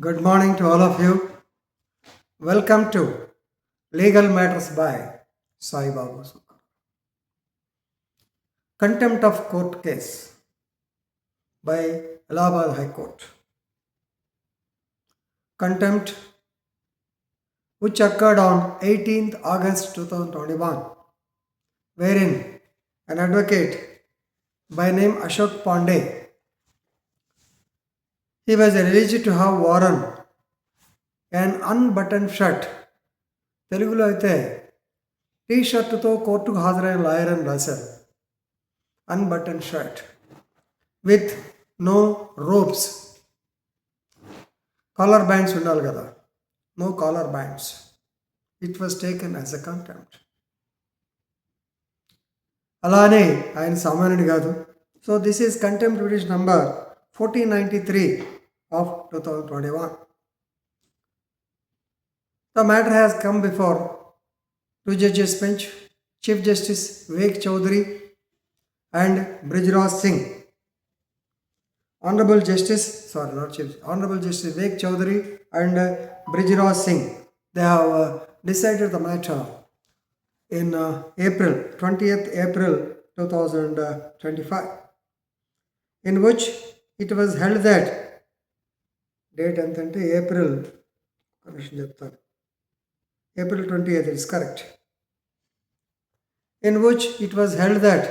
Good morning to all of you. Welcome to Legal Matters by Sai Babu Sukar. Contempt of Court Case by Allahabad High Court. Contempt, which occurred on 18th August 2021, wherein an advocate by name Ashok Pandey, he was alleged to have worn an unbuttoned shirt. తెలుగులో అయితే tea షర్టుతో కోర్టుకు హాజరైన lawyer అని రాశారు. Unbuttoned shirt with no ropes. Collar bands ఉండాలి కదా, no collar bands. It was taken as a contempt. అలానే ఆయన సామాన్యుడు కాదు. So this is contempt petition number 1493 of 2021. The matter has come before two judges bench, Chief Justice Vivek Chaudhary and Brijraj Singh. Honorable Justice Vivek Chaudhary and Brijraj Singh, they have decided the matter in April 20th April 2025, in which it was held that date entante April 20th is correct, in which it was held that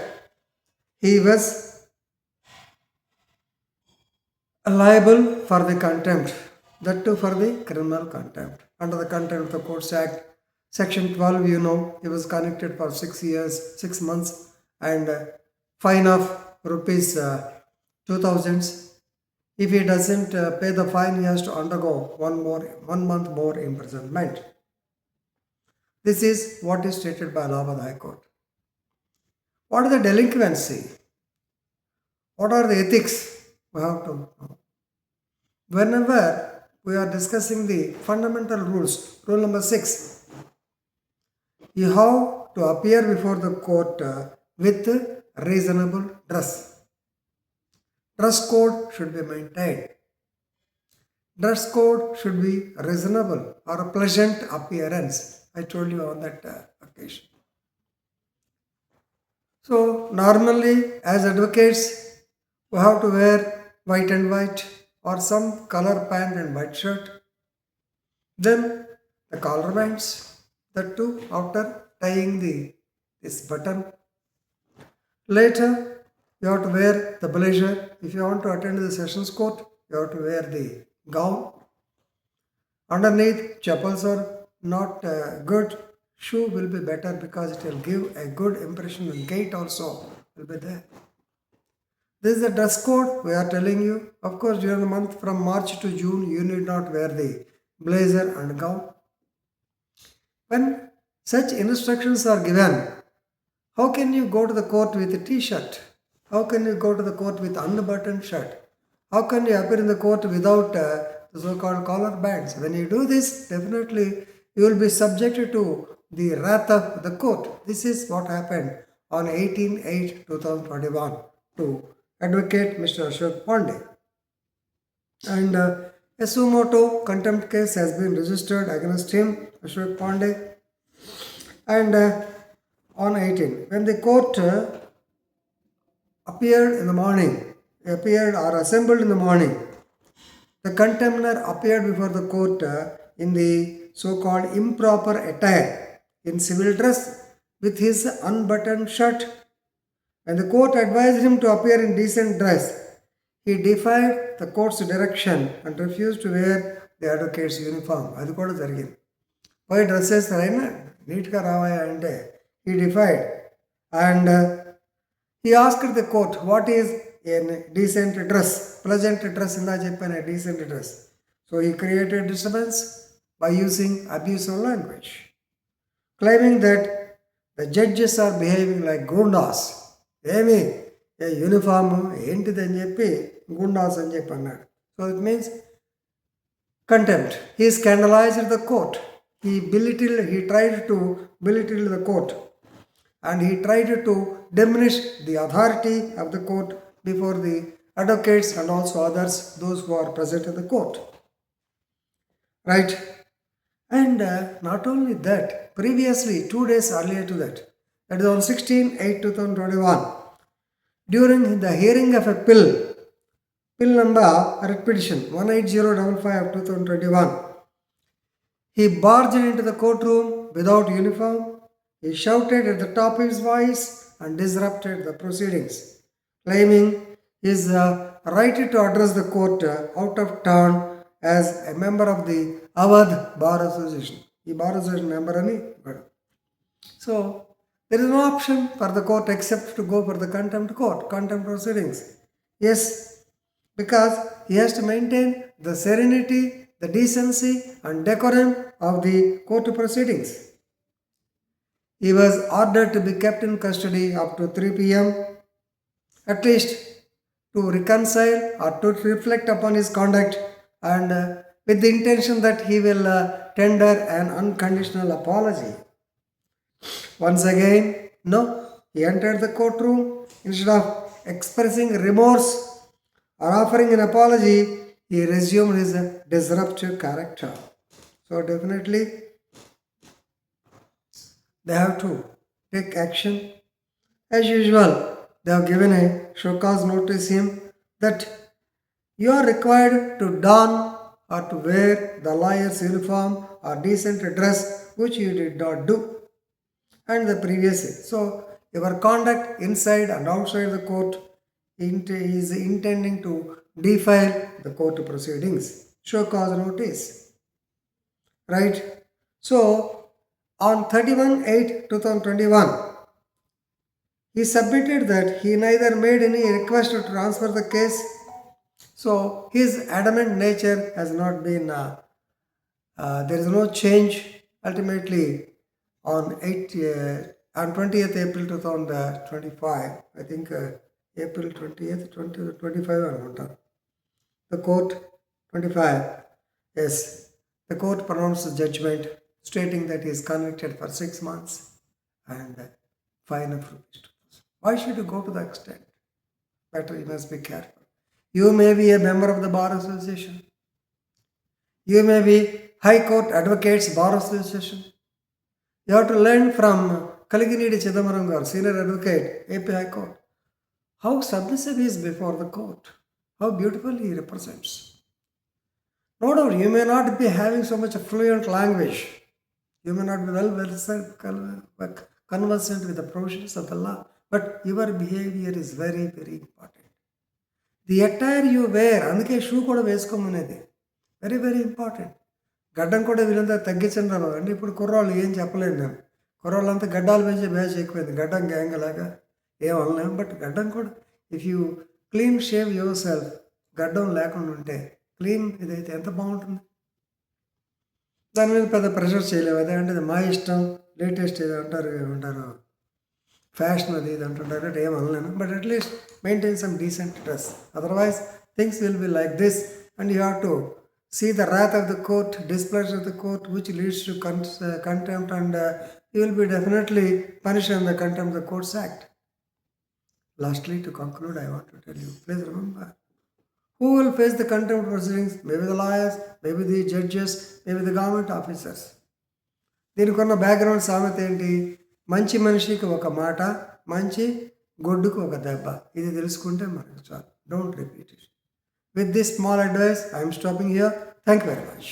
he was liable for the contempt, that too for the criminal contempt. Under the Contempt of the Con.Act, Section 12, he was convicted for 6 years, 6 months and fine of rupees 2000. If he doesn't pay the fine, he has to undergo 1 month more imprisonment. This is what is stated by Allahabad High Court. What is the delinquency? What are the ethics? We have to know. Whenever we are discussing the fundamental rules, rule number 6, you have to appear before the court with reasonable dress. Dress code should be maintained. Dress code should be reasonable or a pleasant appearance. I told you on that occasion. So normally as advocates, we have to wear white and white or some color pant and white shirt. Then the collar bands, that too after tying this button. Later you have to wear the blazer. If you want to attend the sessions court, you have to wear the gown. Underneath, chappals are not good. Shoe will be better because it will give a good impression, and gait also will be there. This is the dress code we are telling you. Of course, during the month from March to June, you need not wear the blazer and gown. When such instructions are given, how can you go to the court with a t-shirt? How can you go to the court with unbuttoned shirt? How can you appear in the court without the so-called collar bands? When you do this, definitely you will be subjected to the wrath of the court. This is what happened on 18/8/2021 to Advocate Mr. Ashok Pandey. And a suo motu contempt case has been registered against him, Ashok Pandey. And on 18, when the court appeared or assembled in the morning, the contemptor appeared before the court in the so-called improper attire in civil dress with his unbuttoned shirt. When the court advised him to appear in decent dress, he defied the court's direction and refused to wear the advocate's uniform. అది కూడా జరిగింది. పోయి dress వేస్తారైనా నీట్గా రావాయా అంటే he defied, and he asked the court what is a decent dress, pleasant dress. ఇందా చెప్పాను, decent dress. So he created disturbance by using abusive language, claiming that the judges are behaving like goondas. ఏమి uniform ఏంటిది అని చెప్పి గుండాస్ అని చెప్పి అన్నాడు. So it means contempt. He scandalized the court. He tried to belittle the court, and he tried to diminish the authority of the court before the advocates and also others, those who are present in the court. right? And not only that, previously, 2 days earlier to that, that is on 16/8/2021, during the hearing of a pill number repetition 18055 of 2021, he barged into the courtroom without uniform. He shouted at the top of his voice and disrupted the proceedings, claiming his right to address the court out of turn as a member of the Awadh Bar Association. The Bar Association member ani. So there is no option for the court except to go for the contempt proceedings. Yes, because he has to maintain the serenity, the decency and decorum of the court proceedings. He was ordered to be kept in custody up to 3 p.m. at least to reconcile or to reflect upon his conduct, and with the intention that he will tender an unconditional apology. Once again, no, he entered the courtroom. Instead of expressing remorse or offering an apology, he resumed his disruptive character. So definitely they have to take action. As usual, they have given a show cause notice him that you are required to don or to wear the lawyer's uniform or decent dress, which you did not do. And the previous year. So your conduct inside and outside the court is intending to defile the court proceedings. Show cause notice. Right? So on 31/8/2021, he submitted that he neither made any request to transfer the case. So his adamant nature has not been, there is no change. Ultimately, on 20th April 2025, I think April 20th, 2025, the court 25, yes, the court pronounced a judgment stating that he is convicted for 6 months and fine of rupees 2,000. Why should you go to the extent? Better you must be careful. You may be a member of the Bar Association. You may be High Court Advocates Bar Association. You have to learn from Kaliginidi Chidambaram, senior advocate, AP High Court, how submissive he is before the court, how beautiful he represents. No doubt, you may not be having so much fluent language. You may not be conversant with the provisions of the law, but your behavior is very, very important. The attire you wear, అందుకే shoe కూడా వేసుకోమనేది very very important. గడ్డం కూడా వీళ్ళంతా తగ్గించండి రా అంటే ఇప్పుడు కుర్రాళ్ళు ఏం చెప్పలేను నేను. కుర్రాళ్ళంతా గడ్డాలు పెంచే బ్యాచ్ ఎక్కువైంది. గడ్డం గ్యాంగ్ లాగా ఏమనలేము. బట్ గడ్డం కూడా if you clean shave your self, గడ్డం లేకుండా ఉంటే క్లీన్ ఇదైతే ఎంత బాగుంటుంది. దాని మీద పెద్ద ప్రెషర్ చేయలేము. అదే అంటే మా ఇష్టం, లేటెస్ట్ ఇది అంటారు, ఏమంటారు ఫ్యాషన్ అది ఇది అంటుంటారు అంటే ఏమనలేను. But at least maintain some decent dress. Otherwise things will be like this and you have to see the wrath of the court, displeasure of the court, which leads to contempt, and you will be definitely punished in the Contempt of the Courts Act. Lastly, to conclude, I want to tell you, please remember, who will face the contempt proceedings? Maybe the lawyers, maybe the judges, maybe the government officers. దీనికి ఉన్న background సామెత ఏంటి? మంచి మనిషికి ఒక మాట, మంచి గొడ్డుకు ఒక దెబ్బ. ఇది తెలుసుకుంటే మనకు చాలు. Don't repeat it. With this small advice, I am stopping here. Thank you very much.